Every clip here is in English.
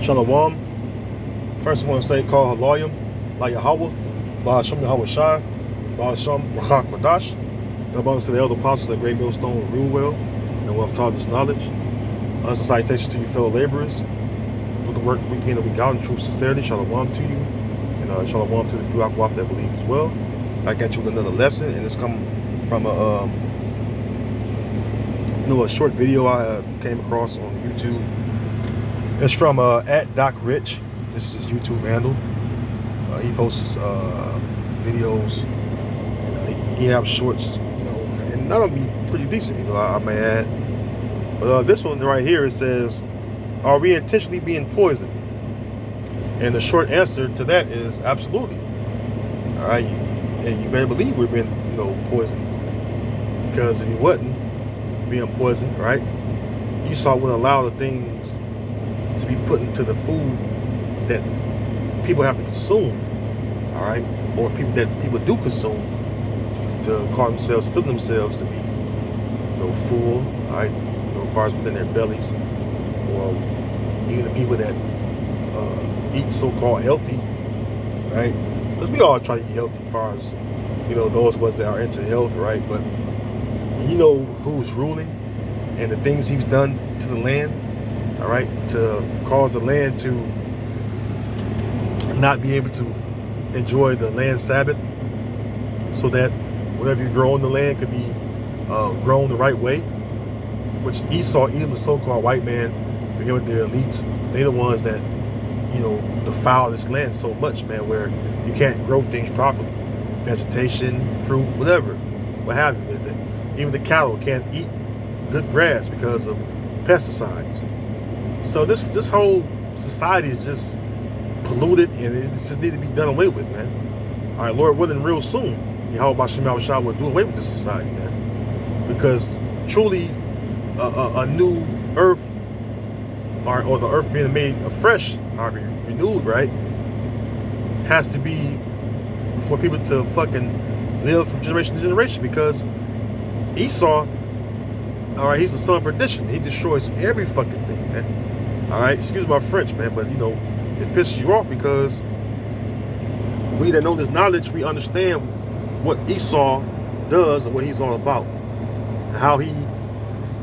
Shalom. First I want to say call Haloyim, La Yahweh, Ba'ashem Yahweh Shai, Ba'ashem Rachak Madash. The abundance to the elder apostles at Great Millstone rule well, and who have taught this knowledge. Honest salutations to you fellow laborers. Do the work week in and week out in truth, sincerity. Shalom to you. And shalom to the few Akwaf that believe as well. I got you with another lesson, and it's coming from a short video I came across on YouTube. It's from at Doc Rich. This is his YouTube handle. He posts videos. He has shorts, and none of them be pretty decent, I may add. But this one right here, it says, "Are we intentionally being poisoned?" And the short answer to that is absolutely. All right, and you better believe we're being, poisoned. Because if you wasn't being poisoned, right, Esau wouldn't allow the things to be put into the food that people have to consume, all right, or that people do consume to call themselves, fill themselves to be, full, all right, as far as within their bellies, or even the people that eat so-called healthy, right? Because we all try to eat healthy, as far as those of us that are into health, right? But you know who's ruling and the things he's done to the land, all right, to cause the land to not be able to enjoy the land Sabbath, so that whatever you grow on the land could be grown the right way. Which Esau, even the so-called white man, began with their elites, they're the ones that defile this land so much, man, where you can't grow things properly, vegetation, fruit, whatever, what have you. Even the cattle can't eat good grass because of pesticides. So this whole society is just polluted, and it just need to be done away with, man. All right, Lord willing, real soon, Yahweh Ba'ashem Shah will do away with this society, man. Because truly, a new earth, or the earth being made afresh, or renewed, right, has to be for people to fucking live from generation to generation. Because Esau, all right, he's the son of perdition. He destroys every fucking thing, man. All right, excuse my French, man, but it pisses you off, because we that know this knowledge, we understand what Esau does and what he's all about, and how he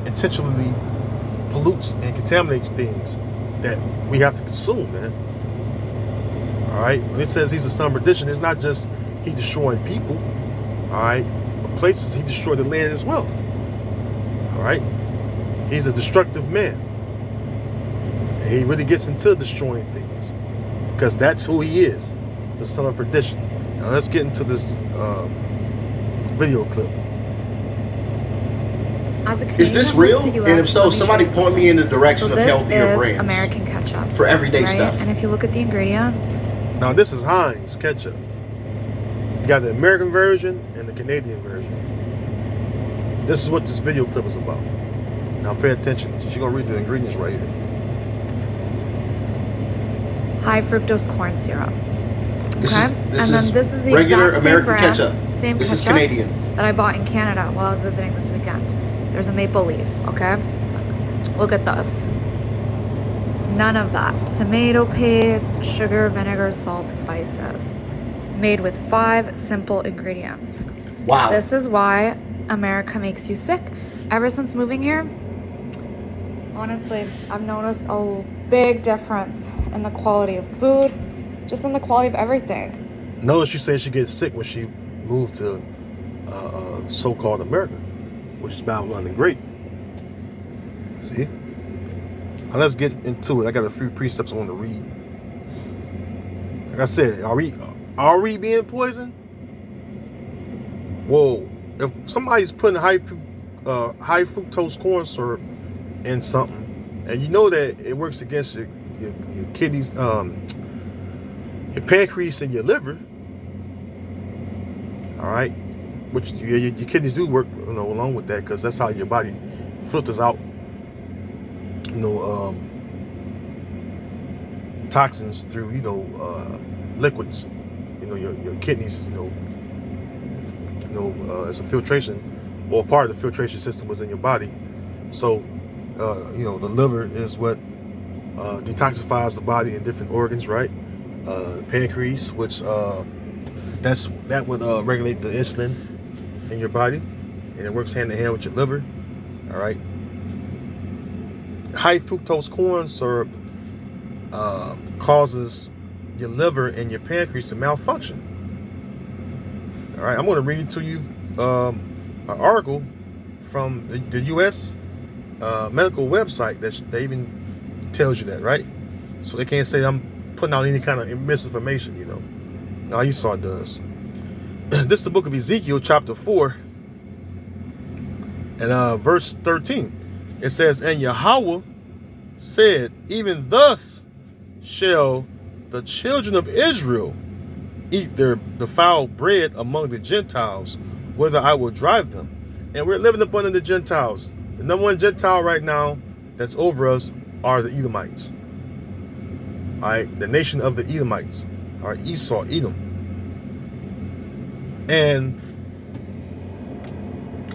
intentionally pollutes and contaminates things that we have to consume, man. All right, when it says he's a son of perdition, it's not just he destroying people, all right, but places. He destroyed the land as well. All right, he's a destructive man, and he really gets into destroying things, because that's who he is, the son of perdition. Now let's get into this video clip. As a Canadian, is this real? And if so, somebody point me in the direction of healthier brands. This is American ketchup for everyday stuff. And if you look at the ingredients, now this is Heinz ketchup. You got the American version and the Canadian version. This is what this video clip is about. Now pay attention. You're gonna read the ingredients right here. High fructose corn syrup. This is the regular exact American same brand, ketchup. Same this ketchup is Canadian that I bought in Canada while I was visiting this weekend. There's a maple leaf, okay? Look at this. None of that. Tomato paste, sugar, vinegar, salt, spices. Made with 5 simple ingredients. Wow. This is why America makes you sick. Ever since moving here, honestly, I've noticed a big difference in the quality of food, just in the quality of everything. Notice she said she gets sick when she moved to so-called America, which is Babylon the Great. See? Now let's get into it. I got a few precepts I want to read. Like I said, are we being poisoned? Whoa! If somebody's putting high fructose corn syrup in something, and you know that it works against your kidneys, your pancreas and your liver, all right, which your kidneys do work, along with that, because that's how your body filters out, toxins through, liquids. Your kidneys, as a filtration, or part of the filtration system was in your body. So, the liver is what detoxifies the body and different organs, right? Pancreas, which that would regulate the insulin in your body, and it works hand in hand with your liver. All right. High fructose corn syrup causes your liver and your pancreas to malfunction. All right, I'm going to read to you an article from the U.S. Medical website that they even tells you that, right? So they can't say I'm putting out any kind of misinformation, you know. Now Esau does. This is the book of Ezekiel, chapter 4, and verse 13. It says, "And Yahweh said, even thus shall the children of Israel eat the foul bread among the Gentiles, whither I will drive them." And we're living up under the Gentiles. The number one Gentile right now that's over us are the Edomites. All right, the nation of the Edomites, or Esau, Edom. And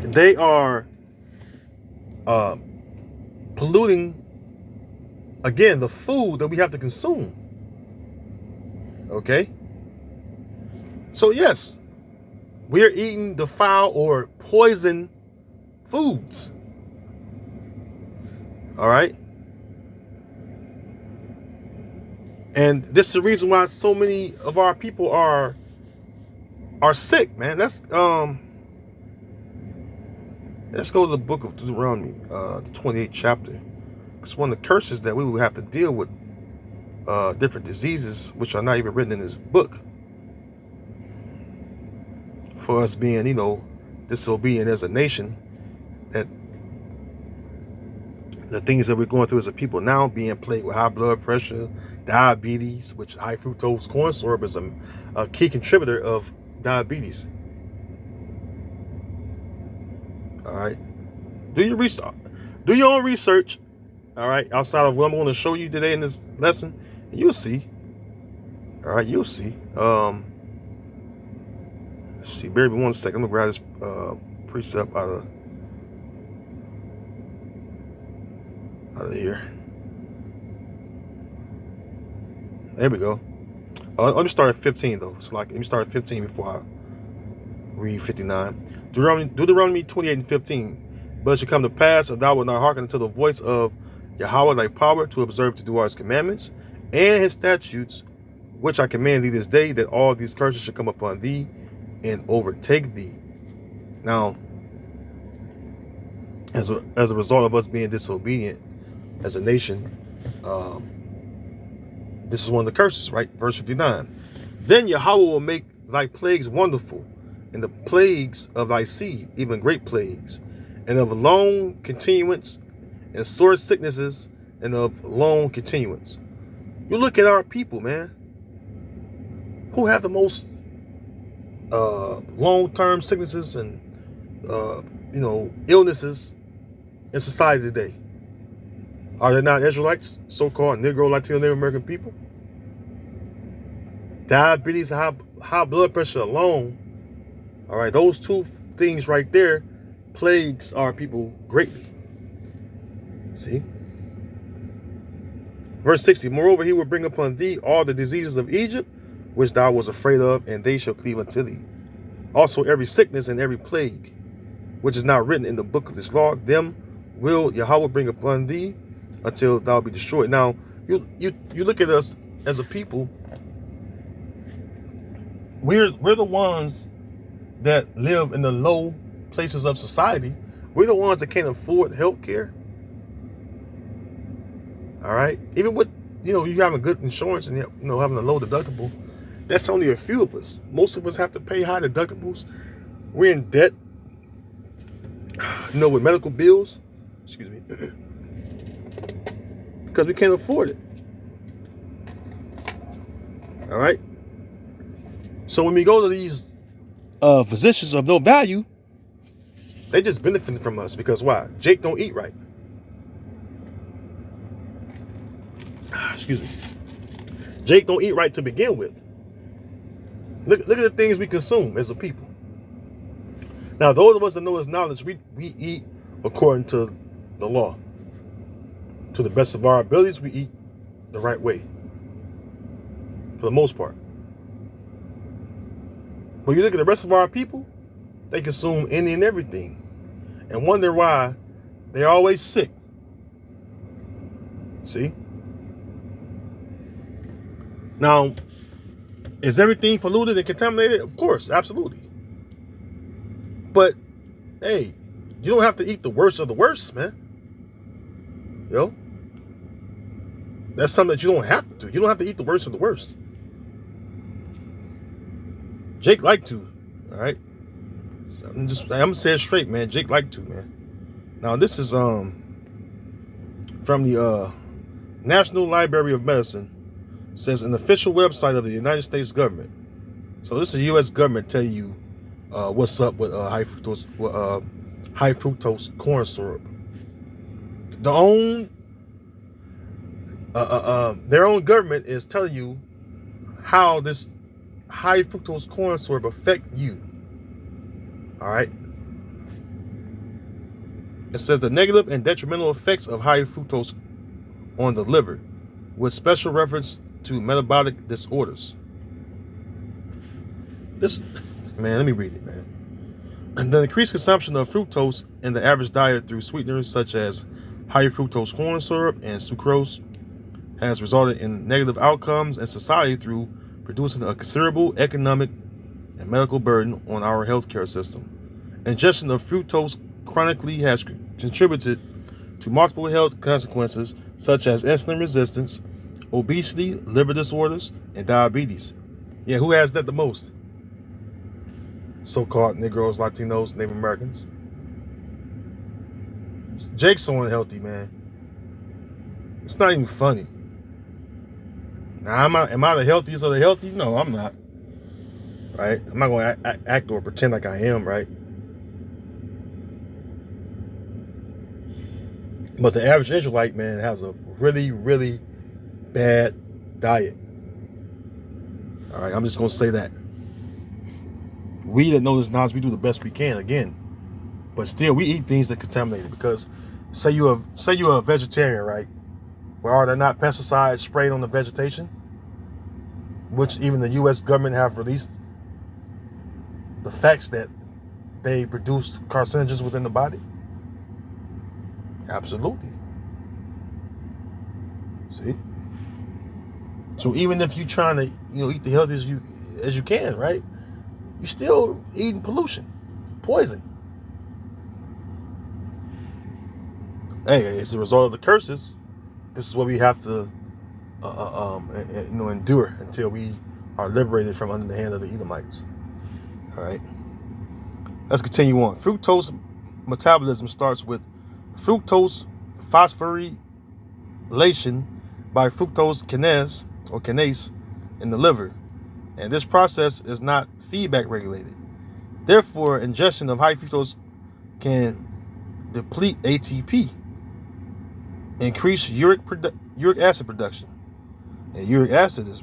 they are polluting, again, the food that we have to consume. Okay? So yes, we are eating the foul or poison foods. All right? And this is the reason why so many of our people are sick, man. Let's go to the book of Deuteronomy, the 28th chapter. It's one of the curses that we will have to deal with, different diseases which are not even written in this book, for us being, you know, disobedient as a nation. That the things that we're going through as a people now, being plagued with high blood pressure, diabetes, which high fructose corn syrup is a key contributor of diabetes. All right, do your research, do your own research. All right, outside of what I'm going to show you today in this lesson, and you'll see. All right, you'll see. Let's see, bear with me 1 second. I'm gonna grab this precept out of here. There we go. Let me start at 15 though. So let me start at 15 before I read 59. Deuteronomy 28 and 15. But it shall come to pass, if thou wilt not hearken unto the voice of Yahweh thy power, to observe to do all his commandments and his statutes, which I command thee this day, that all these curses shall come upon thee and overtake thee. Now, as a result of us being disobedient as a nation, this is one of the curses, right? Verse 59. Then Yahweh will make thy plagues wonderful, and the plagues of thy seed, even great plagues, and of long continuance, and sore sicknesses, and of long continuance. You look at our people, man, who have the most long-term sicknesses and illnesses in society today. Are they not Israelites, so-called Negro, Latino, Native American people? Diabetes and high blood pressure alone, all right, those two things right there plagues our people greatly. See? Verse 60, moreover, he will bring upon thee all the diseases of Egypt, which thou was afraid of, and they shall cleave unto thee. Also every sickness and every plague, which is not written in the book of this law, them will Yahweh bring upon thee until thou be destroyed. Now, you look at us as a people. We're the ones that live in the low places of society. We're the ones that can't afford health care. All right, even with you having good insurance and having a low deductible, that's only a few of us. Most of us have to pay high deductibles. We're in debt, with medical bills. Excuse me, because we can't afford it. All right. So when we go to these physicians of no value, they just benefit from us because why? Jake don't eat right. Excuse me. Jake don't eat right to begin with. Look at the things we consume as a people. Now, those of us that know his knowledge, we eat according to the law. To the best of our abilities, we eat the right way, for the most part. But you look at the rest of our people, they consume any and everything and wonder why they're always sick. See? Now, is everything polluted and contaminated? Of course, absolutely. But, hey, you don't have to eat the worst of the worst, man. You know? That's something that you don't have to do. You don't have to eat the worst of the worst. Jake liked to, all right? I'm gonna say it straight, man. Jake liked to, man. Now, this is from the National Library of Medicine. It says an official website of the United States government. So this is the U.S. government telling you what's up with high fructose corn syrup. Their own government is telling you how this high fructose corn syrup affect you. All right. It says the negative and detrimental effects of high fructose on the liver, with special reference to metabolic disorders. This, man, let me read it, man. And the increased consumption of fructose in the average diet through sweeteners such as high fructose corn syrup and sucrose has resulted in negative outcomes in society through producing a considerable economic and medical burden on our healthcare system. Ingestion of fructose chronically has contributed to multiple health consequences such as insulin resistance, obesity, liver disorders, and diabetes. Yeah, who has that the most? So-called Negroes, Latinos, Native Americans. Jake's so unhealthy, man. It's not even funny. Now, am I the healthiest of the healthy? No, I'm not. Right? I'm not going to act or pretend like I am, right? But the average Israelite, man, has a really, really bad diet. All right, I'm just going to say that. We that know this knowledge, we do the best we can, again. But still, we eat things that contaminate it. Because say you're a vegetarian, right? Well, are there not pesticides sprayed on the vegetation? Which even the U.S. government have released the facts that they produce carcinogens within the body? Absolutely. See? So even if you're trying to, eat the healthiest as you can, right? You're still eating pollution, poison. Hey, as a result of the curses, this is what we have to endure until we are liberated from under the hand of the Edomites. All right. Let's continue on. Fructose metabolism starts with fructose phosphorylation by fructose kinase in the liver, and this process is not feedback regulated. Therefore, ingestion of high fructose can deplete ATP, increase uric acid production. And uric acid is,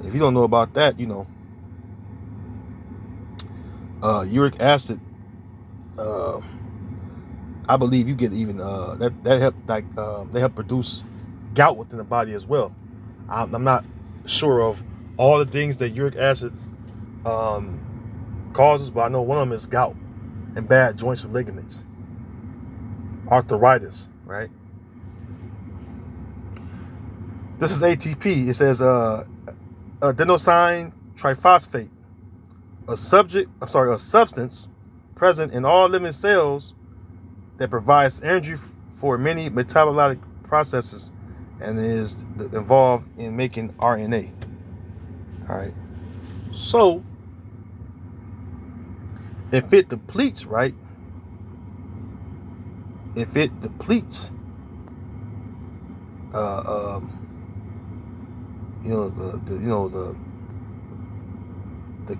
if you don't know about that, uric acid, I believe you get even that help they help produce gout within the body as well. I'm not sure of all the things that uric acid causes, but I know one of them is gout and bad joints and ligaments, arthritis, right? This is ATP. It says adenosine triphosphate, a substance present in all living cells that provides energy for many metabolic processes and is involved in making RNA. All right. So, if it depletes, right? If it depletes, the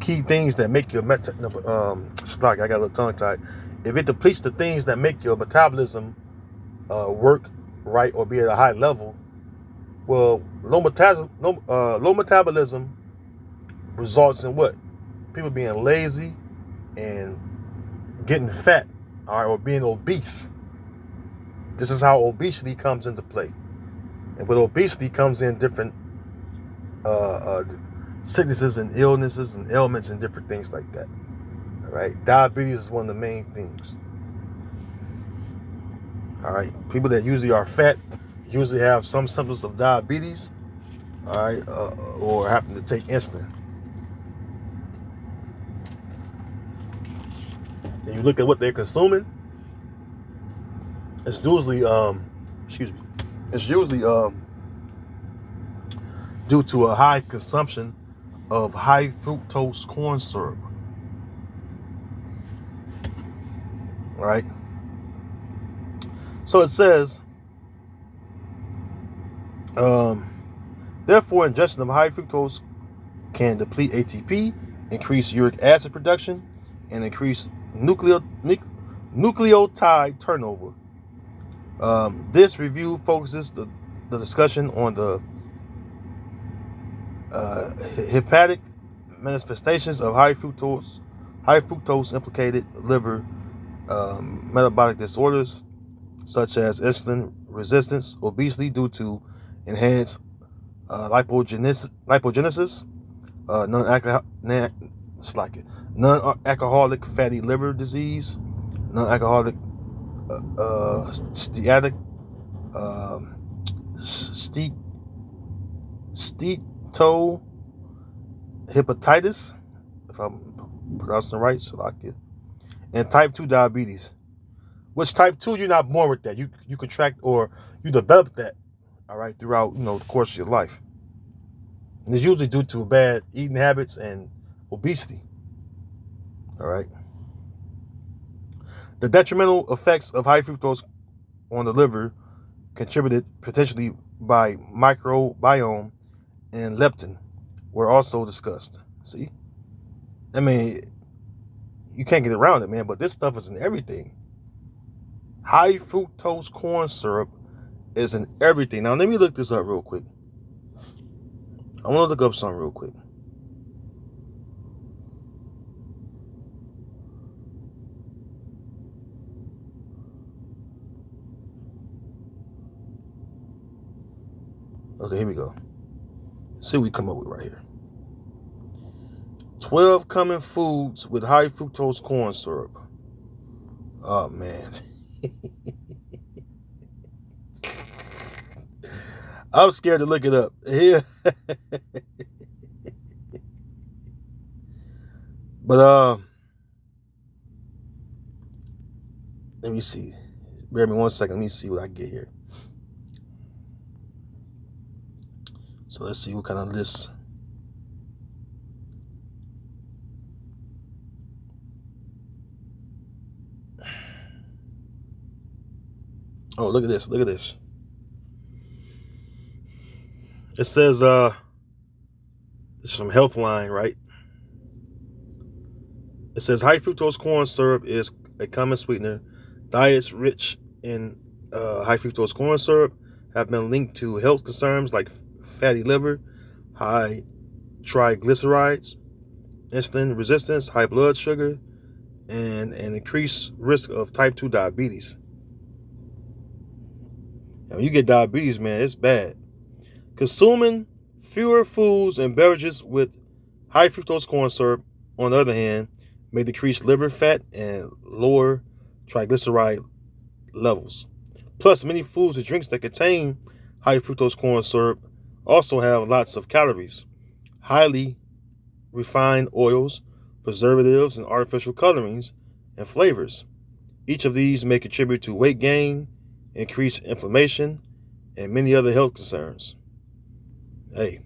key things that make your I got a little tongue tied. If it depletes the things that make your metabolism work right or be at a high level, well, low metabolism results in what? People being lazy and getting fat, all right, or being obese. This is how obesity comes into play. But obesity comes in different sicknesses and illnesses and ailments and different things like that. All right, diabetes is one of the main things. All right, people that usually are fat usually have some symptoms of diabetes. All right, or happen to take insulin. And you look at what they're consuming. It's usually it's usually due to a high consumption of high fructose corn syrup. All right. So it says, therefore, ingestion of high fructose can deplete ATP, increase uric acid production, and increase nucleotide turnover. This review focuses the discussion on the hepatic manifestations of high fructose implicated liver metabolic disorders such as insulin resistance, obesity due to enhanced lipogenesis, non-alcoholic fatty liver disease, non-alcoholic steatohepatitis, if I'm pronouncing it right, and type 2 diabetes. Which type 2, you're not born with that. You contract or you develop that, all right, throughout the course of your life. And it's usually due to bad eating habits and obesity. All right. The detrimental effects of high fructose on the liver contributed potentially by microbiome and leptin were also discussed. See? I mean, you can't get around it, man, but this stuff is in everything. High fructose corn syrup is in everything. Now, let me look this up real quick. I want to look up something real quick. Okay, here we go. Let's see what we come up with right here. 12 common foods with high fructose corn syrup. Oh, man. I'm scared to look it up. Yeah. But let me see. Bear me 1 second. Let me see what I get here. So let's see what kind of lists. Oh, look at this. Look at this. It says, this is from Healthline, right? It says high fructose corn syrup is a common sweetener. Diets rich in high fructose corn syrup have been linked to health concerns like fatty liver, high triglycerides, insulin resistance, high blood sugar, and an increased risk of type 2 diabetes. Now, when you get diabetes, man, it's bad. Consuming fewer foods and beverages with high fructose corn syrup, on the other hand, may decrease liver fat and lower triglyceride levels. Plus, many foods and drinks that contain high fructose corn syrup also have lots of calories, highly refined oils, preservatives, and artificial colorings and flavors. Each of these may contribute to weight gain, increased inflammation, and many other health concerns. Hey,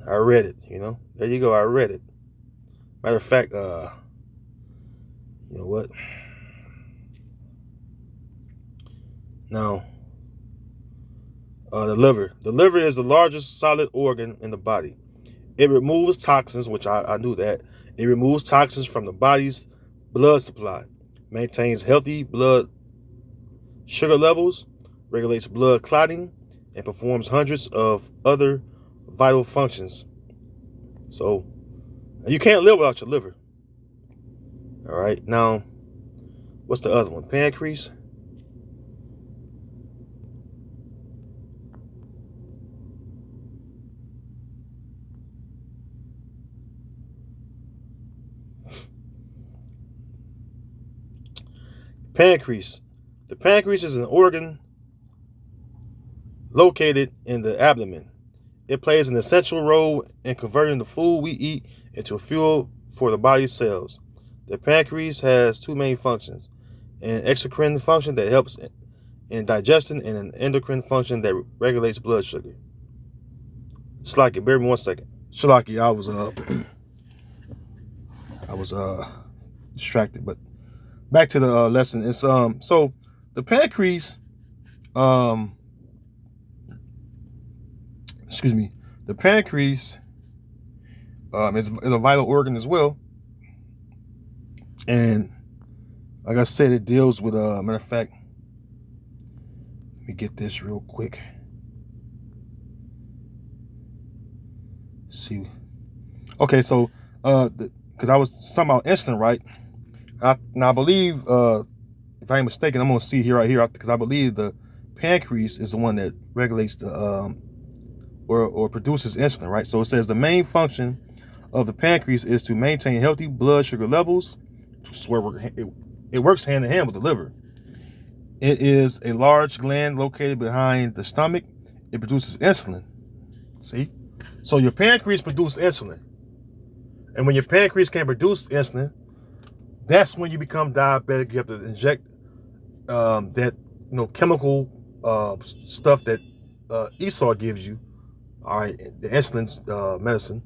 I read it, There you go, I read it. Matter of fact, you know what? Now, the liver. The liver is the largest solid organ in the body. It removes toxins, which I knew that. It removes toxins from the body's blood supply, maintains healthy blood sugar levels, regulates blood clotting, and performs hundreds of other vital functions. So, you can't live without your liver. All right. Now, what's the other one? Pancreas. Pancreas. The pancreas is an organ located in the abdomen. It plays an essential role in converting the food we eat into fuel for the body's cells. The pancreas has two main functions: an exocrine function that helps in digestion and an endocrine function that regulates blood sugar. Shalaki, bear me 1 second. Shalaki, I was distracted, but back to the lesson. It's so the pancreas, excuse me, the pancreas is a vital organ as well, and like I said, it deals with matter of fact, let me get this real quick. Let's see, okay, so because I was talking about insulin, right? I believe, if I ain't mistaken, I'm gonna see here right here because I believe the pancreas is the one that regulates the or produces insulin, right? So it says the main function of the pancreas is to maintain healthy blood sugar levels. It works hand in hand with the liver. It is a large gland located behind the stomach. It produces insulin. See? So your pancreas produces insulin. And when your pancreas can't produce insulin, that's when you become diabetic. You have to inject that chemical stuff that Esau gives you, all right, the insulin medicine,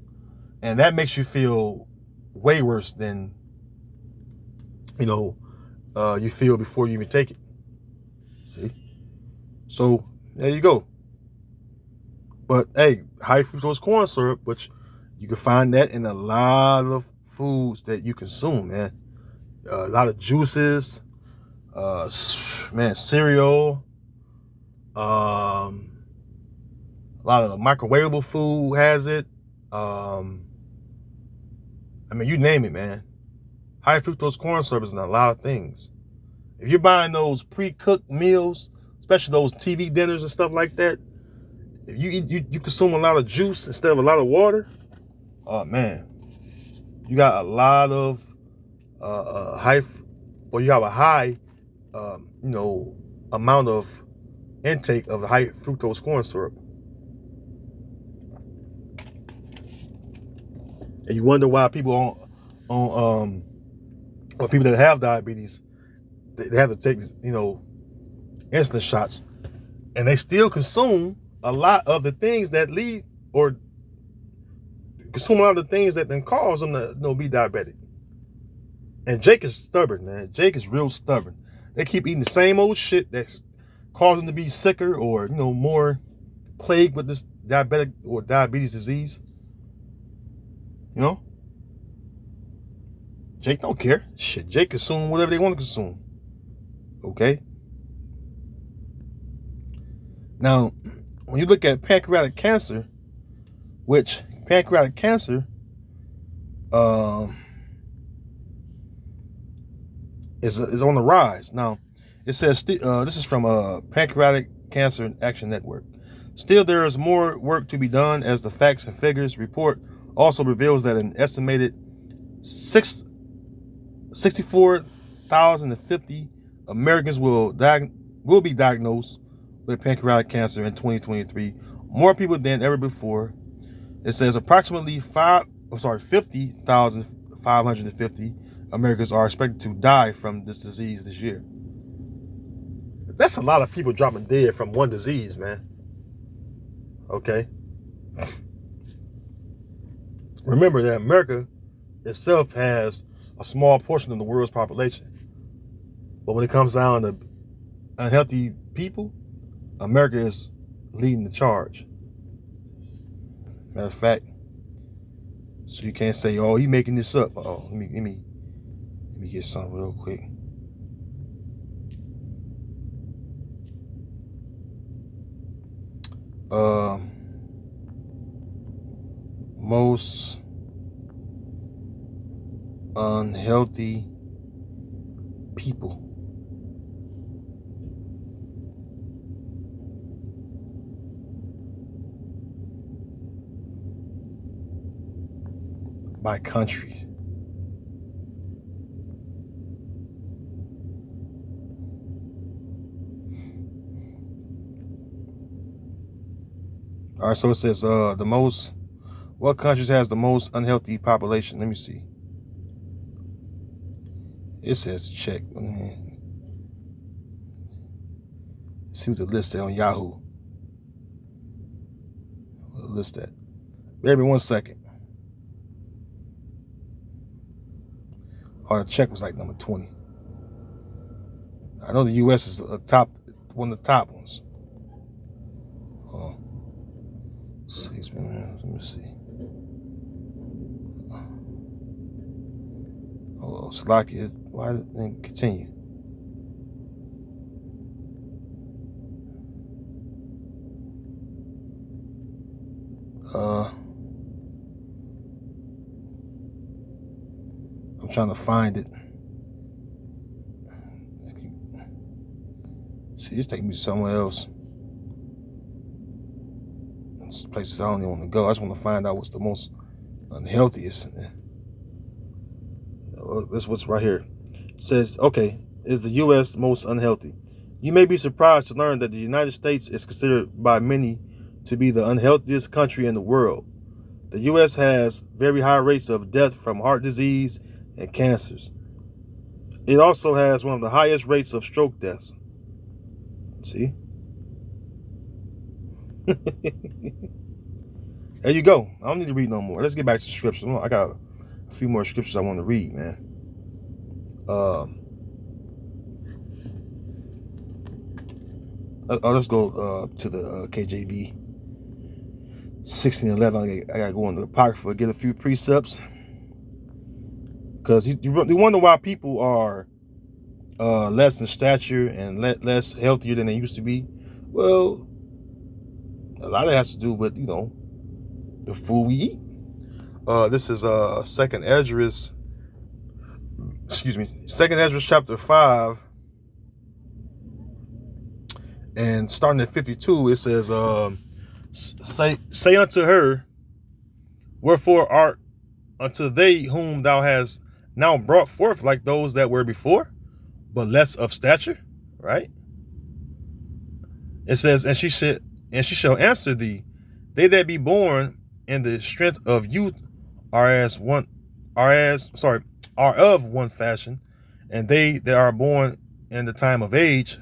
and that makes you feel way worse than you feel before you even take it. See, so there you go. But hey, high fructose corn syrup, which you can find that in a lot of foods that you consume, man. A lot of juices, cereal, a lot of the microwavable food has it. I mean, you name it, man. High fructose corn syrup is in a lot of things. If you're buying those pre-cooked meals, especially those TV dinners and stuff like that, if you consume a lot of juice instead of a lot of water, oh man, you got a lot of you have a high amount of intake of high fructose corn syrup. And you wonder why people or people that have diabetes, they have to take insulin shots, and they still consume a lot of the things that lead or consume a lot of the things that then cause them to be diabetic. And Jake is stubborn, man. Jake is real stubborn. They keep eating the same old shit that's causing them to be sicker or more plagued with this diabetic or diabetes disease. Jake don't care. Shit, Jake consume whatever they want to consume. Okay? Now, when you look at pancreatic cancer, which pancreatic cancer is on the rise. Now, it says, this is from Pancreatic Cancer Action Network. Still, there is more work to be done, as the facts and figures report also reveals that an estimated 64,050 Americans will be diagnosed with pancreatic cancer in 2023. More people than ever before. It says approximately 50,550 Americans are expected to die from this disease this year. That's a lot of people dropping dead from one disease, man. Okay. Remember that America itself has a small portion of the world's population. But when it comes down to unhealthy people, America is leading the charge. Matter of fact, so you can't say, "Oh, he making this up." Oh, let me get something real quick. Most unhealthy people. By country. All right, so it says what countries has the most unhealthy population? Let me see. It says check. See what the list say on Yahoo. What the list that? Bear me 1 second. Oh, the check was like number 20. I know the U.S. is one of the top ones. Oh, 6 minutes. Let me see. Oh, Slovakia. Why didn't continue? I'm trying to find it. See, it's taking me somewhere else. It's places I don't even want to go. I just want to find out what's the most unhealthiest. This is what's right here. It says, okay, is the U.S. most unhealthy? You may be surprised to learn that the United States is considered by many to be the unhealthiest country in the world. The U.S. has very high rates of death from heart disease and cancers. It also has one of the highest rates of stroke deaths. See? There you go. I don't need to read no more. Let's get back to the scriptures. I got a few more scriptures I want to read, man. Let's go to the KJV 16:11. I gotta go into the Apocrypha, get a few precepts, because you wonder why people are less in stature and less healthier than they used to be. Well, a lot of that has to do with the food we eat. This is Second Esdras chapter 5, and starting at 52, it says, say unto her, wherefore art unto they whom thou hast now brought forth like those that were before, but less of stature, right? It says, and she shall answer thee, they that be born in the strength of youth are of one fashion, and they that are born in the time of age,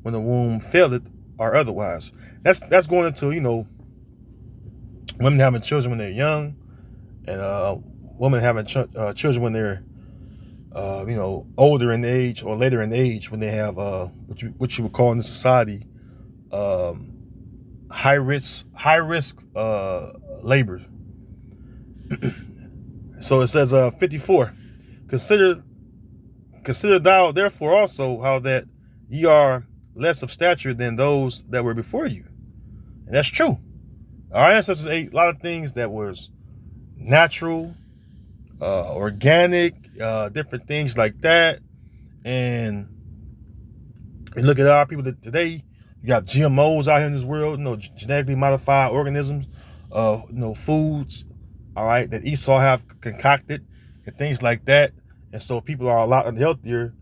when the womb faileth, are otherwise. That's going into women having children when they're young, and women having children when they're older in age or later in age, when they have what you would call in the society high risk labor. So it says 54, consider thou therefore also how that ye are less of stature than those that were before you. And that's true. Our ancestors ate a lot of things that was natural, organic, different things like that. And look at our people today. You got GMOs out here in this world, genetically modified organisms, foods, all right, that Esau have concocted and things like that. And so people are a lot unhealthier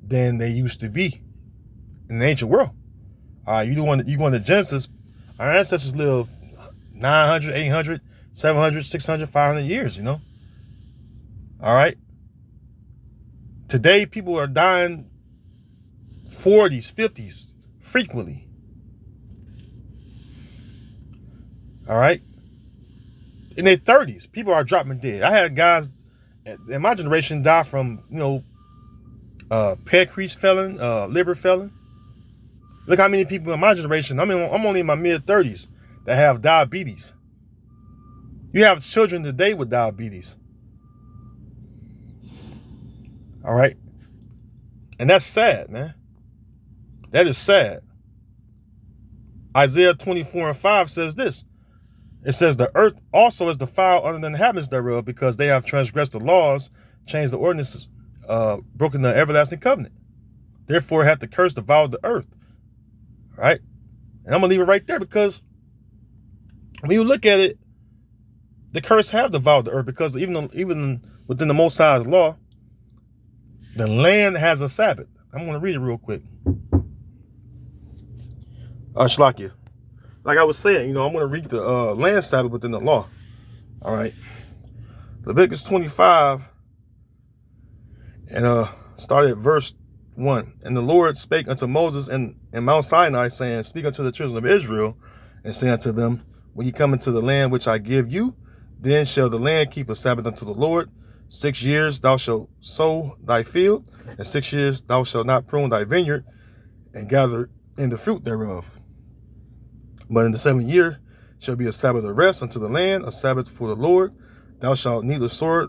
than they used to be in the ancient world. All right, you go into Genesis, our ancestors lived 900, 800, 700, 600, 500 years, All right. Today, people are dying 40s, 50s, frequently. All right. In their 30s, people are dropping dead. I had guys in my generation die from, pancreas failing, liver failing. Look how many people in my generation, I'm only in my mid-30s, that have diabetes. You have children today with diabetes. All right. And that's sad, man. That is sad. Isaiah 24:5 says this. It says, the earth also is defiled under the inhabitants thereof, because they have transgressed the laws, changed the ordinances, broken the everlasting covenant. Therefore hath the curse devoured the earth. All right. And I'm going to leave it right there, because when you look at it, the curse have devoured the earth, because even within the Most High's law, the land has a Sabbath. I'm going to read it real quick. Shlakia. like I was saying, I'm going to read the land Sabbath within the law. All right. Leviticus 25 and start at verse 1. And the Lord spake unto Moses in Mount Sinai, saying, Speak unto the children of Israel, and say unto them, When ye come into the land which I give you, then shall the land keep a Sabbath unto the Lord. 6 years thou shalt sow thy field, and 6 years thou shalt not prune thy vineyard, and gather in the fruit thereof. But in the 7th year shall be a Sabbath of rest unto the land, a Sabbath for the Lord. Thou shalt neither sow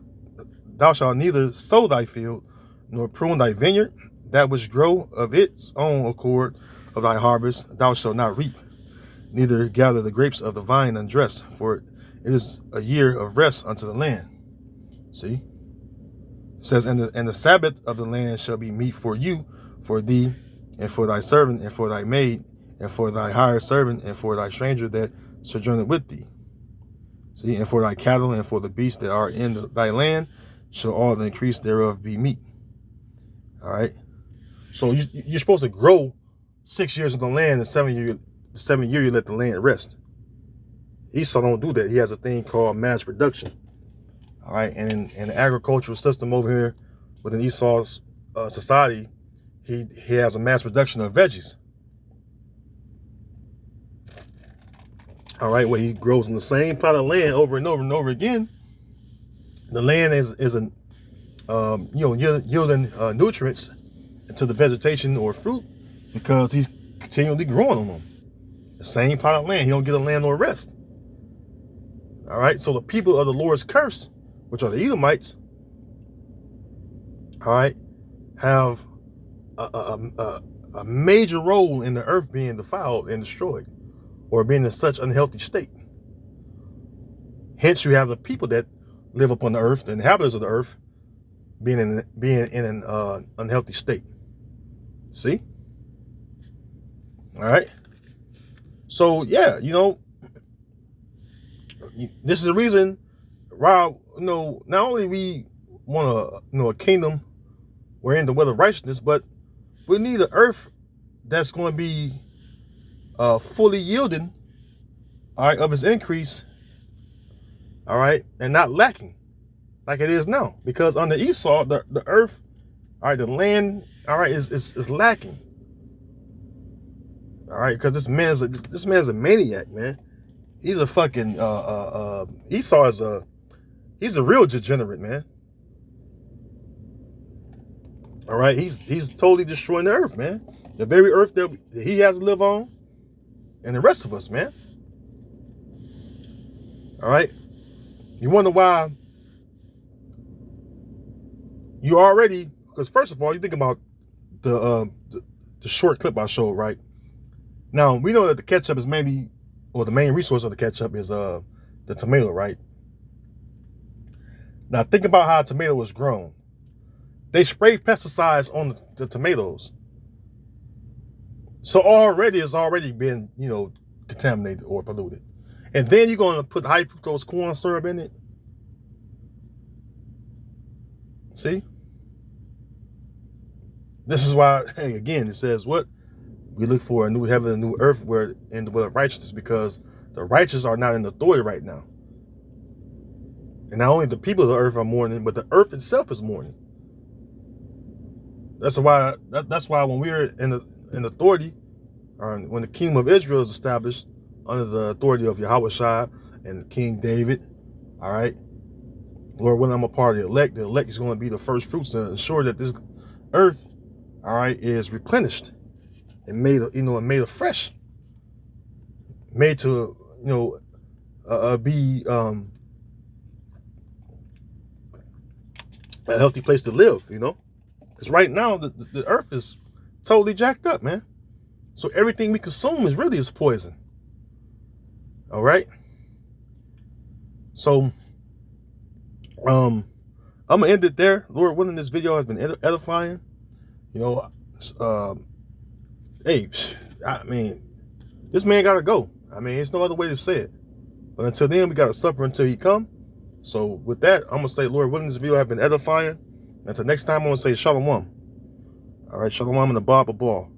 thy field, nor prune thy vineyard. That which grow of its own accord of thy harvest thou shalt not reap, neither gather the grapes of the vine undressed, for it is a year of rest unto the land. See? It says, and the Sabbath of the land shall be meat for you, for thee, and for thy servant, and for thy maid, and for thy hired servant, and for thy stranger that sojourneth with thee. See, and for thy cattle, and for the beasts that are in thy land, shall all the increase thereof be meat. All right. So you're supposed to grow 6 years in the land, and the 7th year you let the land rest. Esau don't do that. He has a thing called mass production. All right. And in the agricultural system over here within Esau's society, he has a mass production of veggies. All right, where he grows in the same plot of land over and over and over again. The land is yielding nutrients into the vegetation or fruit because he's continually growing on them. The same plot of land, he don't get a land nor rest. All right, so the people of the Lord's curse, which are the Edomites, all right, have a major role in the earth being defiled and destroyed, or being in such unhealthy state. Hence, you have the people that live upon the earth, the inhabitants of the earth, being in an unhealthy state. See? All right. So yeah, this is the reason why not only we want a kingdom wherein the will of righteousness, but we need an earth that's going to be fully yielding, all right, of its increase, all right, and not lacking like it is now. Because under Esau, the earth, all right, the land, all right, is lacking. All right, because this man's a maniac, man. He's a fucking Esau he's a real degenerate, man. All right, he's totally destroying the earth, man. The very earth that he has to live on, and the rest of us, man. All right. You wonder why you already, because first of all, you think about the short clip I showed, right? Now, we know that the ketchup is mainly, or the main resource of the ketchup is the tomato, right? Now, think about how a tomato was grown. They spray pesticides on the tomatoes. So already it's already been, contaminated or polluted. And then you're going to put high fructose corn syrup in it. See? This is why, hey, again, it says what? We look for a new heaven and a new earth where in the will of righteousness, because the righteous are not in authority right now. And not only the people of the earth are mourning, but the earth itself is mourning. That's why when we're in authority, when the kingdom of Israel is established under the authority of Yahushua and King David, all right, Lord, when I'm a part of the elect is going to be the first fruits to ensure that this earth, all right, is replenished and made, made afresh, made to, be a healthy place to live, because right now the earth is totally jacked up, man. So everything we consume is poison. All right. So I'm gonna end it there. Lord willing, this video has been edifying. Hey, I mean, this man gotta go. I mean, there's no other way to say it. But until then, we gotta suffer until he come. So with that, I'm gonna say, Lord willing, this video has been edifying. Until next time, I'm gonna say shalom. All right, shalom and the Bob ball.